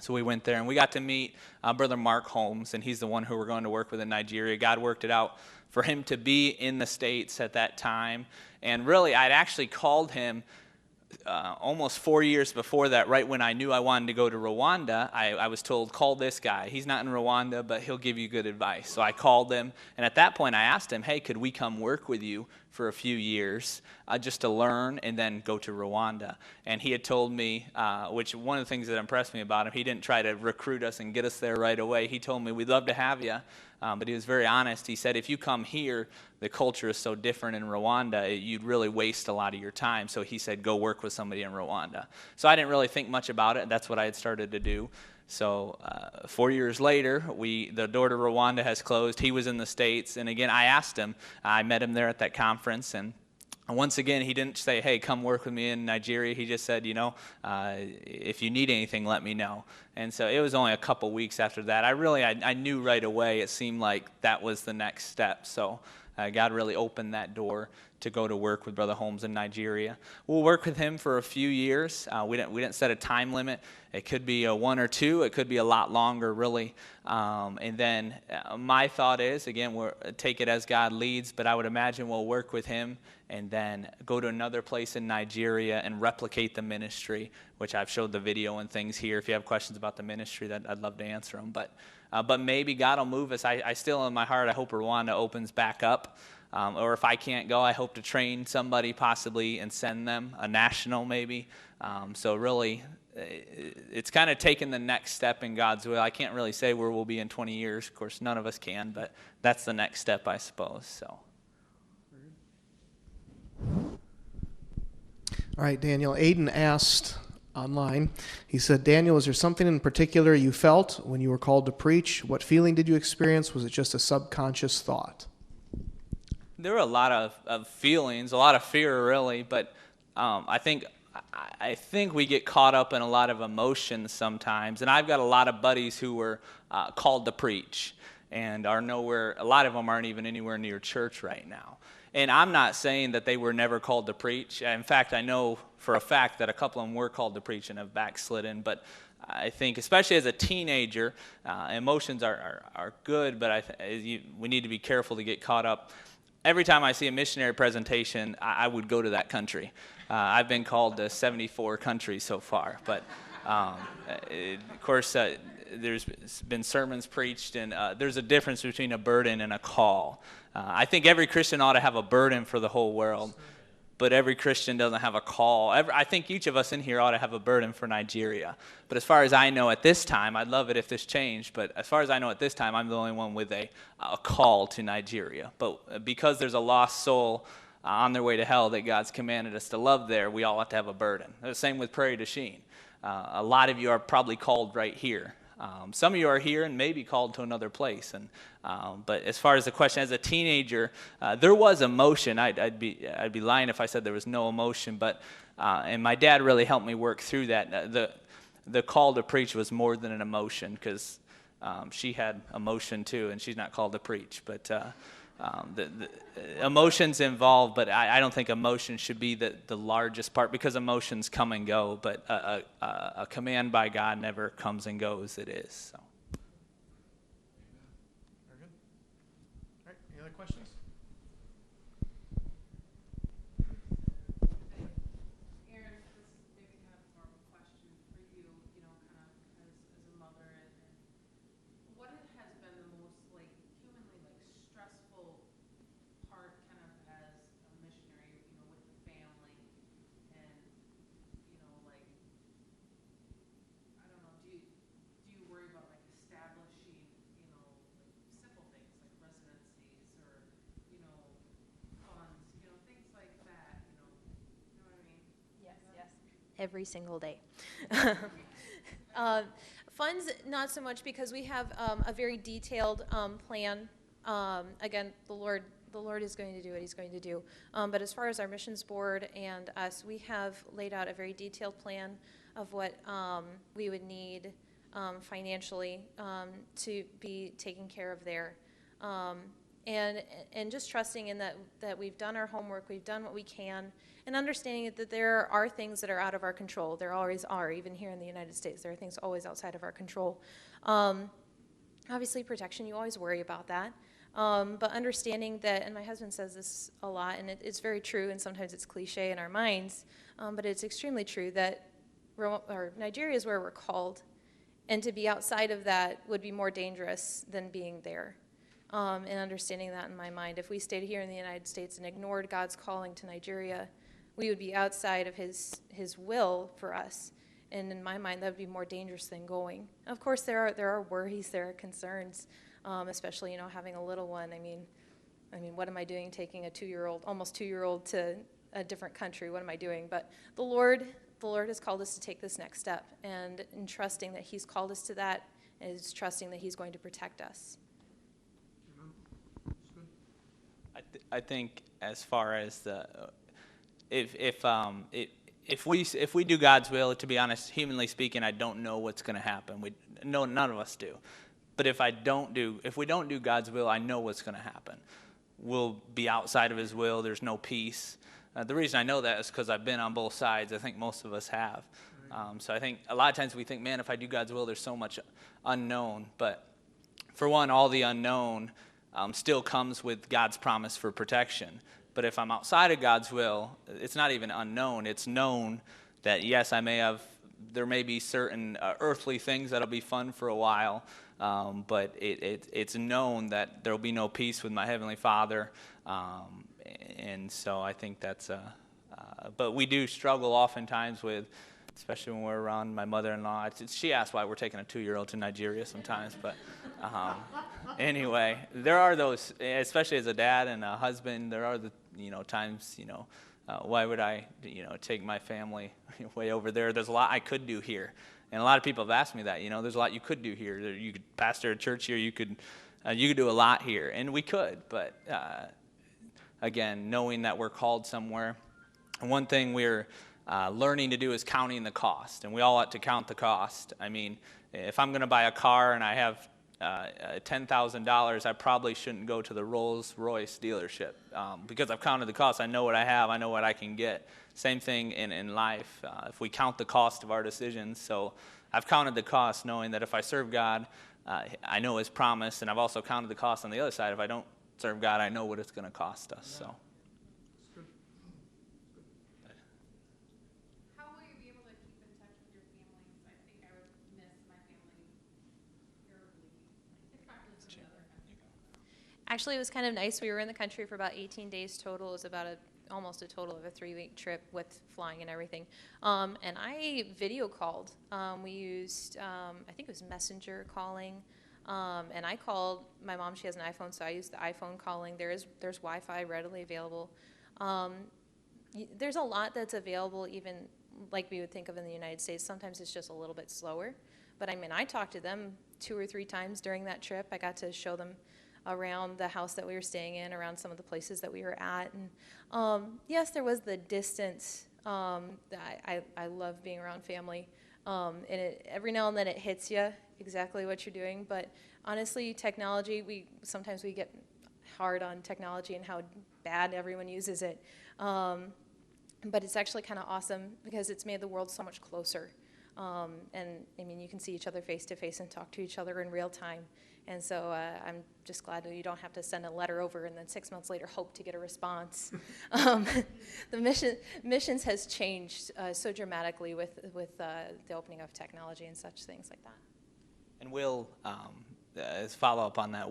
Speaker 4: So we went there, and we got to meet Brother Mark Holmes, and he's the one who we're going to work with in Nigeria. God worked it out for him to be in the States at that time. And really, I'd actually called him almost 4 years before that, right when I knew I wanted to go to Rwanda. I was told, call this guy. He's not in Rwanda, but he'll give you good advice. So I called him, and at that point I asked him, hey, could we come work with you for a few years just to learn and then go to Rwanda? And he had told me, which one of the things that impressed me about him, he didn't try to recruit us and get us there right away. He told me, we'd love to have you. But he was very honest. He said, if you come here, the culture is so different in Rwanda, you'd really waste a lot of your time. So he said, go work with somebody in Rwanda. So I didn't really think much about it. That's what I had started to do. So 4 years later, the door to Rwanda has closed. He was in the States. And again, I asked him. I met him there at that conference. And once again, he didn't say, hey, come work with me in Nigeria. He just said, if you need anything, let me know. And so it was only a couple weeks after that. I knew right away. It seemed like that was the next step. So God really opened that door to go to work with Brother Holmes in Nigeria. We'll work with him for a few years. We didn't set a time limit. It could be a 1 or 2. It could be a lot longer, really. And then my thought is, again, we'll take it as God leads, but I would imagine we'll work with him and then go to another place in Nigeria and replicate the ministry, which I've showed the video and things here. If you have questions about the ministry, I'd love to answer them. But maybe God will move us. I still, in my heart, I hope Rwanda opens back up. Or if I can't go, I hope to train somebody possibly and send them, a national maybe. So really, it's kind of taking the next step in God's will. I can't really say where we'll be in 20 years. Of course, none of us can, but that's the next step, I suppose. So.
Speaker 2: All right, Daniel. Aiden asked online, he said, Daniel, is there something in particular you felt when you were called to preach? What feeling did you experience? Was it just a subconscious thought?
Speaker 4: There were a lot of feelings, a lot of fear, really, but I think we get caught up in a lot of emotions sometimes. And I've got a lot of buddies who were called to preach and are nowhere. A lot of them aren't even anywhere near church right now. And I'm not saying that they were never called to preach. In fact, I know for a fact that a couple of them were called to preach and have backslidden. But I think, especially as a teenager, emotions are good, but we need to be careful to get caught up. Every time I see a missionary presentation, I would go to that country. I've been called to 74 countries so far, but of course, there's been sermons preached, and there's a difference between a burden and a call. I think every Christian ought to have a burden for the whole world, but every Christian doesn't have a call. I think each of us in here ought to have a burden for Nigeria. But as far as I know at this time, I'd love it if this changed, but as far as I know at this time, I'm the only one with a call to Nigeria. But because there's a lost soul on their way to hell that God's commanded us to love there, we all have to have a burden. The same with Prairie du Chien. A lot of you are probably called right here. Some of you are here and maybe called to another place. But as far as the question, as a teenager, there was emotion. I'd be lying if I said there was no emotion. But and my dad really helped me work through that. The call to preach was more than an emotion, because she had emotion too, and she's not called to preach. But the emotions involved, but I don't think emotion should be the largest part, because emotions come and go, but a command by God never comes and goes. It is. So.
Speaker 2: Very good. All right, any other questions?
Speaker 6: Erin, this is maybe kind of more of a question for you, you know, kind of as a mother, and what has been the most, like, humanly, like, stressful part kind of as a missionary, you know, with the family, and, you know, like, I don't know, do you worry about, like, establishing, you know, like, simple things like residencies or, you know, funds, you know, things like that, you know what I mean?
Speaker 3: Yes. Every single day. Funds, not so much, because we have a very detailed plan. Again, the Lord is going to do what He's going to do. But as far as our missions board and us, we have laid out a very detailed plan of what we would need financially to be taken care of there. And just trusting in that we've done our homework, we've done what we can, and understanding that there are things that are out of our control. There always are, even here in the United States. There are things always outside of our control. Obviously, protection, you always worry about that. But understanding that, and my husband says this a lot, and it's very true, and sometimes it's cliche in our minds, but it's extremely true that Nigeria is where we're called, and to be outside of that would be more dangerous than being there. And understanding that in my mind, if we stayed here in the United States and ignored God's calling to Nigeria, we would be outside of His will for us. And in my mind, that would be more dangerous than going. Of course, there are worries, there are concerns, especially, you know, having a little one. I mean, what am I doing taking a almost 2-year-old to a different country? What am I doing? But the Lord has called us to take this next step, and in trusting that He's called us to that is trusting that He's going to protect us.
Speaker 4: I think as far as if we do God's will, to be honest, humanly speaking, I don't know what's going to happen. None of us do. But if we don't do God's will, I know what's going to happen. We'll be outside of His will. There's no peace. The reason I know that is because I've been on both sides. I think most of us have. So I think a lot of times we think, man, if I do God's will, there's so much unknown. But for one, all the unknown still comes with God's promise for protection. But if I'm outside of God's will, it's not even unknown. It's known that, yes, there may be certain earthly things that'll be fun for a while, but it's known that there'll be no peace with my Heavenly Father. And so I think that's but we do struggle oftentimes with, especially when we're around my mother-in-law. She asks why we're taking a 2-year-old to Nigeria sometimes. But anyway, there are those, especially as a dad and a husband, there are the times, why would I, take my family way over there? There's a lot I could do here. And a lot of people have asked me that, there's a lot you could do here. You could pastor a church here. You could do a lot here. And we could, but again, knowing that we're called somewhere. One thing we're learning to do is counting the cost, and we all ought to count the cost. I mean, if I'm going to buy a car and I have $10,000, I probably shouldn't go to the Rolls-Royce dealership because I've counted the cost. I know what I have. I know what I can get. Same thing in life. If we count the cost of our decisions, so I've counted the cost knowing that if I serve God, I know His promise, and I've also counted the cost on the other side. If I don't serve God, I know what it's going to cost us. So.
Speaker 6: How will you be able to keep in touch with your families? I think I would miss my family terribly if I was in another country.
Speaker 3: Actually, it was kind of nice. We were in the country for about 18 days total. It was about almost a total of a 3-week trip with flying and everything. And I video called. We used, I think it was messenger calling. And I called my mom. She has an iPhone, so I used the iPhone calling. There's Wi-Fi readily available. There's a lot that's available, even like we would think of in the United States. Sometimes it's just a little bit slower. But I mean, I talked to them 2 or 3 times during that trip. I got to show them around the house that we were staying in, around some of the places that we were at. And yes, there was the distance. I love being around family. And every now and then it hits you exactly what you're doing. But honestly, technology, sometimes we get hard on technology and how bad everyone uses it. But it's actually kind of awesome because it's made the world so much closer. And I mean, you can see each other face to face and talk to each other in real time. And so I'm just glad that you don't have to send a letter over and then 6 months later hope to get a response. The missions has changed so dramatically with the opening of technology and such things like that.
Speaker 4: And we'll, as follow up on that,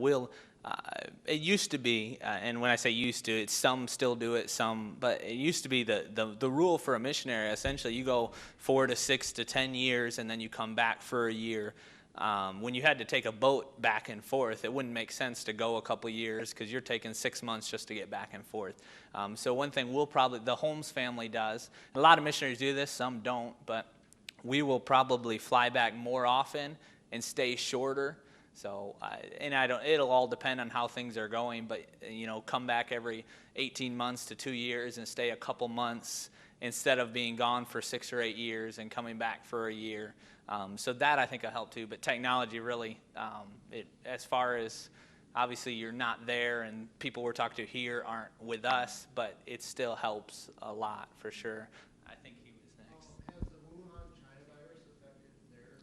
Speaker 4: it used to be, and when I say used to, it's some still do it, but it used to be the rule for a missionary. Essentially, you go 4 to 6 to 10 years, and then you come back for a year. When you had to take a boat back and forth, it wouldn't make sense to go a couple years because you're taking 6 months just to get back and forth. So one thing the Holmes family does, a lot of missionaries do this, some don't, but we will probably fly back more often and stay shorter. So, it'll all depend on how things are going, but, come back every 18 months to 2 years and stay a couple months instead of being gone for 6 or 8 years and coming back for a year. So that I think will help too, but technology really, as far as obviously you're not there and people we're talking to here aren't with us, but it still helps a lot for sure. I think he was next.
Speaker 7: Has the Wuhan China virus affected their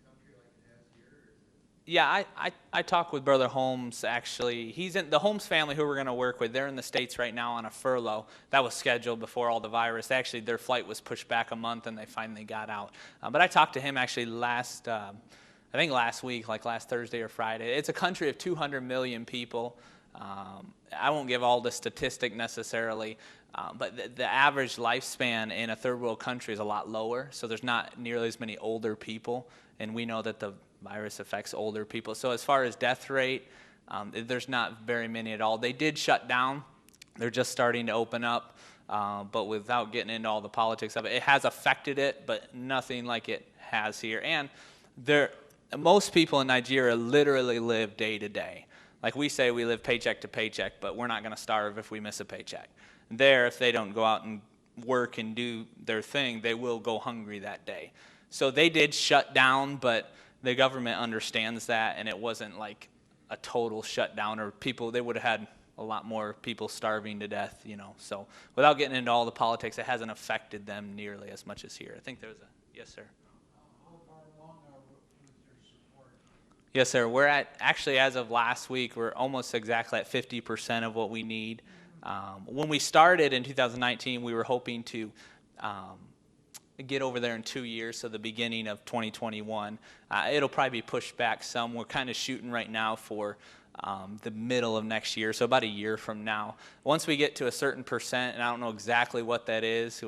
Speaker 7: country like it has here? Or is it...
Speaker 4: Yeah, I talked with Brother Holmes, actually. He's in the Holmes family who we're going to work with. They're in the States right now on a furlough. That was scheduled before all the virus. Actually, their flight was pushed back a month, and they finally got out. But I talked to him actually last week, like last Thursday or Friday. It's a country of 200 million people. I won't give all the statistic necessarily, but the average lifespan in a third world country is a lot lower, so there's not nearly as many older people, and we know that the virus affects older people. So as far as death rate, there's not very many at all. They did shut down. They're just starting to open up, but without getting into all the politics of it, it has affected it, but nothing like it has here. And most people in Nigeria literally live day to day. Like we say, we live paycheck to paycheck, but we're not going to starve if we miss a paycheck. There, if they don't go out and work and do their thing, they will go hungry that day. So they did shut down, but the government understands that, and it wasn't like a total shutdown, or they would have had a lot more people starving to death, So without getting into all the politics, it hasn't affected them nearly as much as here. I think there's yes, sir.
Speaker 7: How far along are we with your support?
Speaker 4: Yes, sir. We're actually, as of last week, we're almost exactly at 50% of what we need. When we started in 2019, we were hoping to get over there in 2 years, so the beginning of 2021. It'll probably be pushed back some. We're kind of shooting right now for the middle of next year, so about a year from now. Once we get to a certain percent, and I don't know exactly what that is,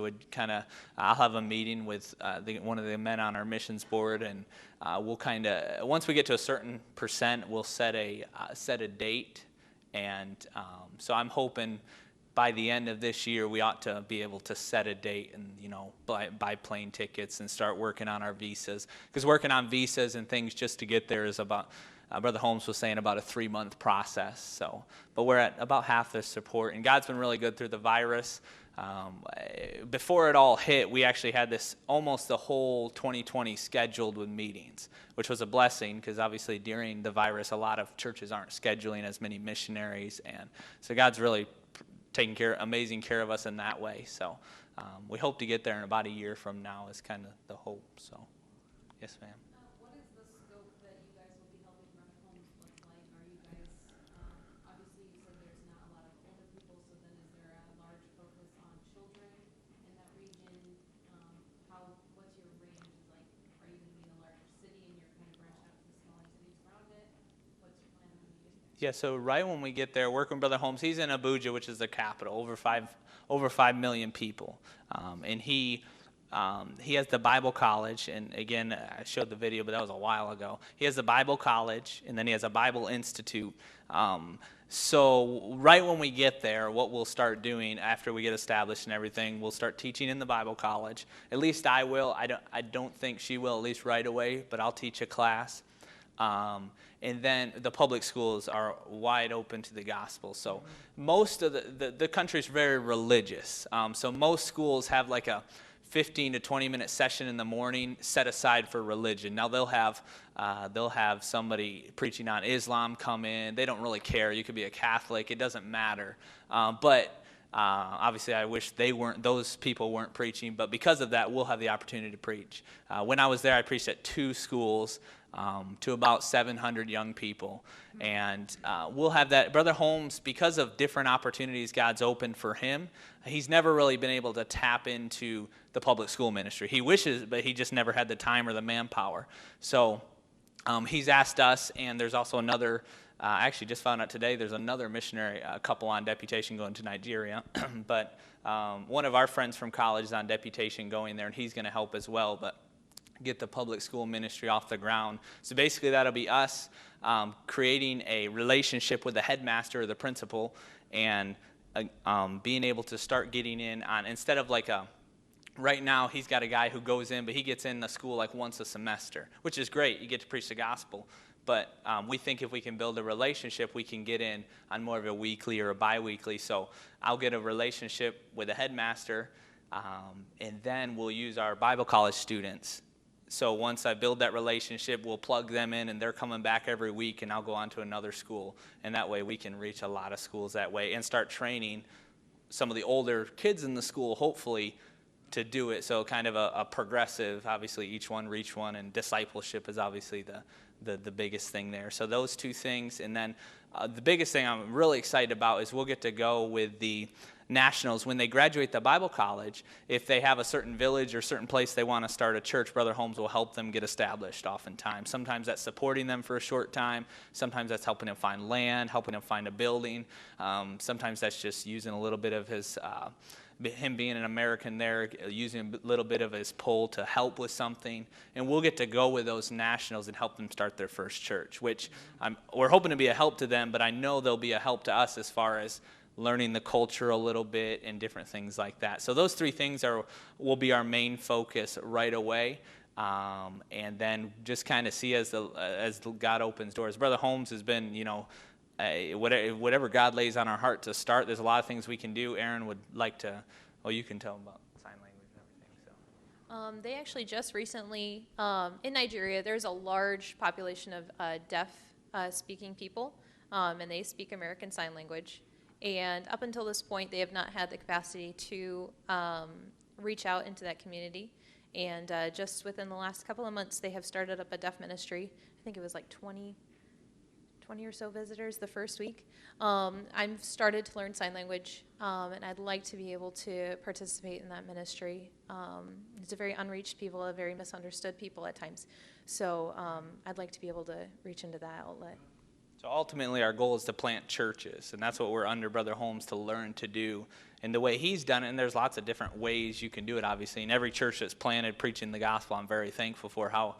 Speaker 4: I'll have a meeting with one of the men on our missions board, and we'll once we get to a certain percent, we'll set a date, and so I'm hoping by the end of this year, we ought to be able to set a date and, buy plane tickets and start working on our visas. Because working on visas and things just to get there is about, Brother Holmes was saying, about a 3-month process. But we're at about half the support. And God's been really good through the virus. Before it all hit, we actually had this almost the whole 2020 scheduled with meetings, which was a blessing because obviously during the virus, a lot of churches aren't scheduling as many missionaries, and so God's really taking amazing care of us in that way. So we hope to get there in about a year from now is kind of the hope. So, yes, ma'am.
Speaker 6: What is the scope that you guys will be helping Brother Homes look like? Are you guys, obviously you said there's not a lot of older people, so then is there a large focus on children in that region? What's your range? Like, are you going to be in a larger city and you're kind of branching out to the smaller cities around it? What's your plan when you get there?
Speaker 4: Yeah, so right when we get there, working with Brother Holmes, he's in Abuja, which is the capital, over 5 million people, and he has the Bible college, and again, I showed the video, but that was a while ago. He has the Bible college, and then he has a Bible institute. So right when we get there, what we'll start doing after we get established and everything, we'll start teaching in the Bible college. At least I will. I don't think she will, at least right away, but I'll teach a class. And then the public schools are wide open to the gospel. So most of the country's very religious. So most schools have like a 15 to 20 minute session in the morning set aside for religion. Now they'll have somebody preaching on Islam come in. They don't really care. You could be a Catholic. It doesn't matter. But obviously, I wish those people weren't preaching. But because of that, we'll have the opportunity to preach. When I was there, I preached at 2 schools to about 700 young people. And we'll have that. Brother Holmes, because of different opportunities God's opened for him, he's never really been able to tap into the public school ministry. He wishes, but he just never had the time or the manpower. So he's asked us, and there's also another, I actually just found out today, there's another missionary couple on deputation going to Nigeria. But one of our friends from college is on deputation going there, and he's going to help as well. But get the public school ministry off the ground. So basically that'll be us creating a relationship with the headmaster or the principal, and being able to start getting in on, instead of like right now he's got a guy who goes in, but he gets in the school like once a semester, which is great. You get to preach the gospel. But we think if we can build a relationship, we can get in on more of a weekly or a bi-weekly. So I'll get a relationship with a headmaster, and then we'll use our Bible college students. So once I build that relationship, we'll plug them in, and they're coming back every week, and I'll go on to another school. And that way we can reach a lot of schools that way and start training some of the older kids in the school, hopefully, to do it. So kind of a progressive, obviously each one reach one, and discipleship is obviously the biggest thing there. So those two things. And then the biggest thing I'm really excited about is we'll get to go with the nationals when they graduate the Bible college. If they have a certain village or certain place they want to start a church, Brother Holmes will help them get established oftentimes. Sometimes that's supporting them for a short time. Sometimes that's helping them find land, helping them find a building. Sometimes that's just using a little bit of his him being an American there, using a little bit of his pull to help with something. And we'll get to go with those nationals and help them start their first church, which we're hoping to be a help to them, but I know they'll be a help to us as far as learning the culture a little bit and different things like that. So those 3 things will be our main focus right away. And then just kind of see as God opens doors. Brother Holmes has been, whatever God lays on our heart to start. There's a lot of things we can do. Erin would like to, you can tell them about sign language and everything. So
Speaker 3: They actually just recently, in Nigeria, there's a large population of deaf speaking people, and they speak American Sign Language. And up until this point, they have not had the capacity to reach out into that community. And just within the last couple of months, they have started up a deaf ministry. I think it was like 20 or so visitors the first week. I've started to learn sign language, and I'd like to be able to participate in that ministry. It's a very unreached people, a very misunderstood people at times. So I'd like to be able to reach into that outlet.
Speaker 4: So ultimately our goal is to plant churches, and that's what we're under Brother Holmes to learn to do. And the way he's done it, and there's lots of different ways you can do it, obviously. And every church that's planted preaching the gospel, I'm very thankful for how.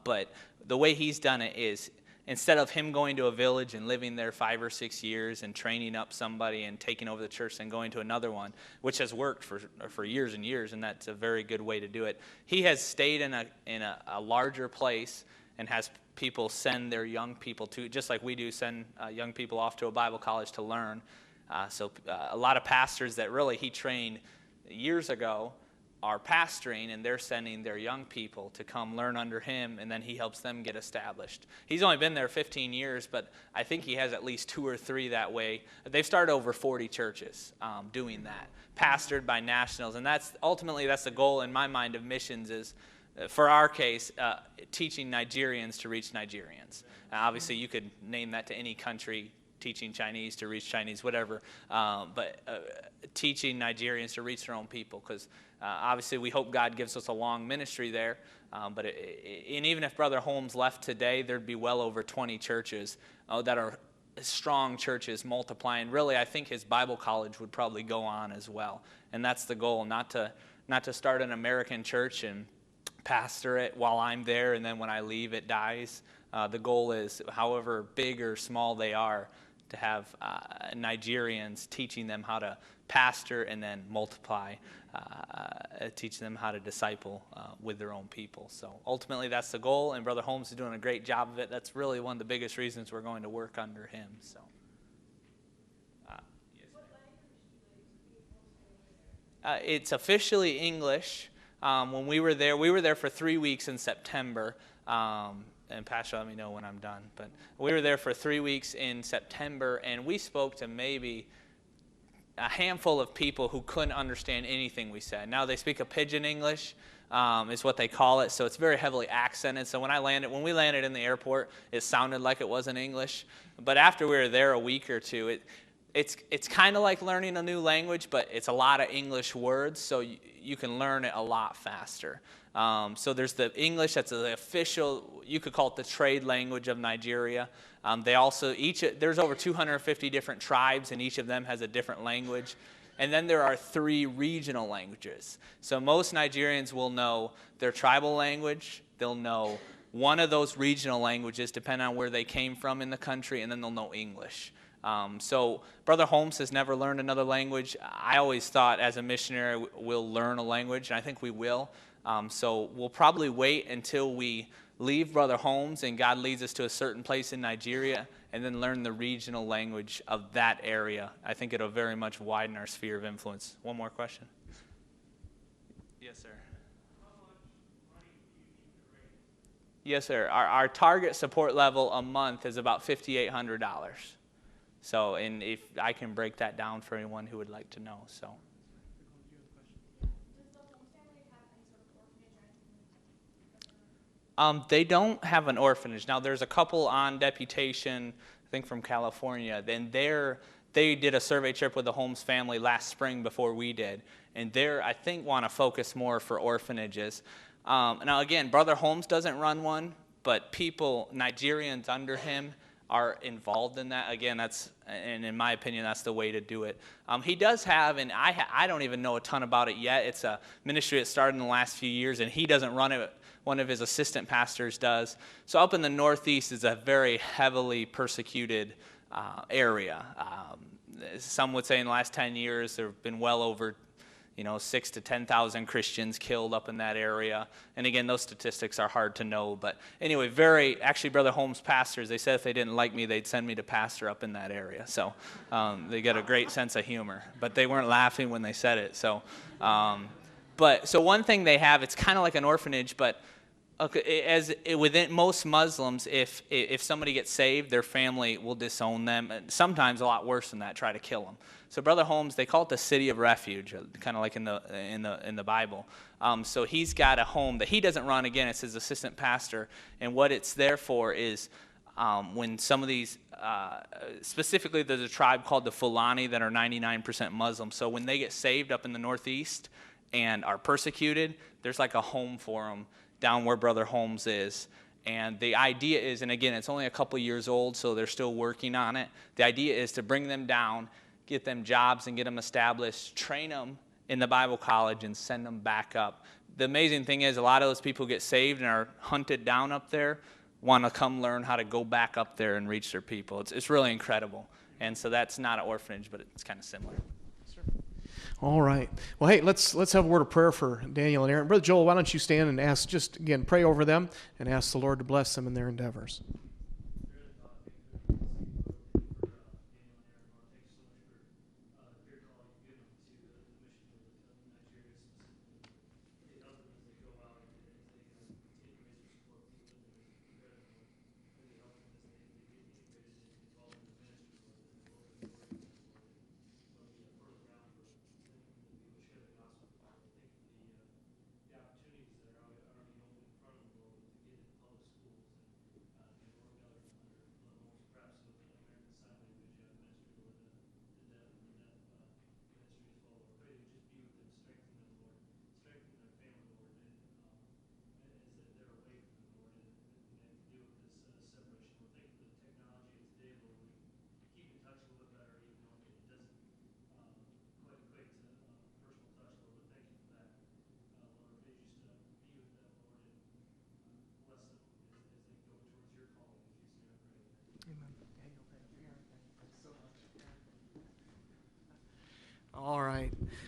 Speaker 4: But the way he's done it is, instead of him going to a village and living there 5 or 6 years and training up somebody and taking over the church and going to another one, which has worked for years and years, and that's a very good way to do it. He has stayed in a larger place and has people send their young people to, just like we do, send young people off to a Bible college to learn. A lot of pastors that really he trained years ago are pastoring, and they're sending their young people to come learn under him, and then he helps them get established. He's only been there 15 years, but I think he has at least 2 or 3 that way. They've started over 40 churches doing that, pastored by nationals, and that's the goal in my mind of missions is, for our case, teaching Nigerians to reach Nigerians. Obviously, you could name that to any country, teaching Chinese to reach Chinese, whatever, but teaching Nigerians to reach their own people, because obviously we hope God gives us a long ministry there, and even if Brother Holmes left today, there'd be well over 20 churches that are strong churches multiplying. Really, I think his Bible college would probably go on as well, and that's the goal, not to start an American church and pastor it while I'm there, and then when I leave it dies. The goal is, however big or small they are, to have Nigerians, teaching them how to pastor and then multiply, teaching them how to disciple with their own people. So ultimately that's the goal, and Brother Holmes is doing a great job of it. That's really one of the biggest reasons we're going to work under him. So. It's officially English. When we were there for 3 weeks in September. And Pastor, let me know when I'm done. But we were there for 3 weeks in September, and we spoke to maybe a handful of people who couldn't understand anything we said. Now they speak a pidgin English, is what they call it, so it's very heavily accented. So when we landed in the airport, it sounded like it wasn't English. But after we were there a week or two, it's kind of like learning a new language, but it's a lot of English words, so you can learn it a lot faster. So there's the English, that's the official, you could call it the trade language of Nigeria. There's over 250 different tribes, and each of them has a different language. And then there are 3 regional languages. So most Nigerians will know their tribal language, they'll know one of those regional languages depending on where they came from in the country, and then they'll know English. So Brother Holmes has never learned another language. I always thought as a missionary we'll learn a language, and I think we will. So we'll probably wait until we leave Brother Holmes and God leads us to a certain place in Nigeria, and then learn the regional language of that area. I think it'll very much widen our sphere of influence. One more question? Yes, sir.
Speaker 5: How much money do you need to raise?
Speaker 4: Yes, sir. Our target support level a month is about $5,800. So, and if I can break that down for anyone who would like to know. So. They don't have an orphanage. Now, there's a couple on deputation, I think from California. Then they did a survey trip with the Holmes family last spring before we did. And I think, want to focus more for orphanages. Now, again, Brother Holmes doesn't run one, but Nigerians under him are involved in that. Again, and in my opinion, that's the way to do it. He does have, and I don't even know a ton about it yet. It's a ministry that started in the last few years, and he doesn't run it. One of his assistant pastors does. So up in the Northeast is a very heavily persecuted area. Some would say in the last 10 years there have been well over 6,000 to 10,000 Christians killed up in that area. And again, those statistics are hard to know. But anyway, actually, Brother Holmes pastors, they said if they didn't like me, they'd send me to pastor up in that area. So they got a great sense of humor. But they weren't laughing when they said it. So one thing they have, it's kind of like an orphanage, but within most Muslims, if somebody gets saved, their family will disown them. And sometimes a lot worse than that, try to kill them. So Brother Holmes, they call it the city of refuge, kind of like in the Bible. So he's got a home that he doesn't run. Again, it's his assistant pastor, and what it's there for is when some of these, specifically there's a tribe called the Fulani that are 99% Muslim. So when they get saved up in the Northeast and are persecuted, there's like a home for them down where Brother Holmes is. And the idea is, and again, it's only a couple years old, so they're still working on it. The idea is to bring them down, get them jobs and get them established, train them in the Bible college, and send them back up. The amazing thing is a lot of those people who get saved and are hunted down up there want to come learn how to go back up there and reach their people. It's really incredible. And so that's not an orphanage, but it's kind of similar.
Speaker 2: All right. Well, hey, let's have a word of prayer for Daniel and Erin. Brother Joel, why don't you stand and pray over them and ask the Lord to bless them in their endeavors. All right.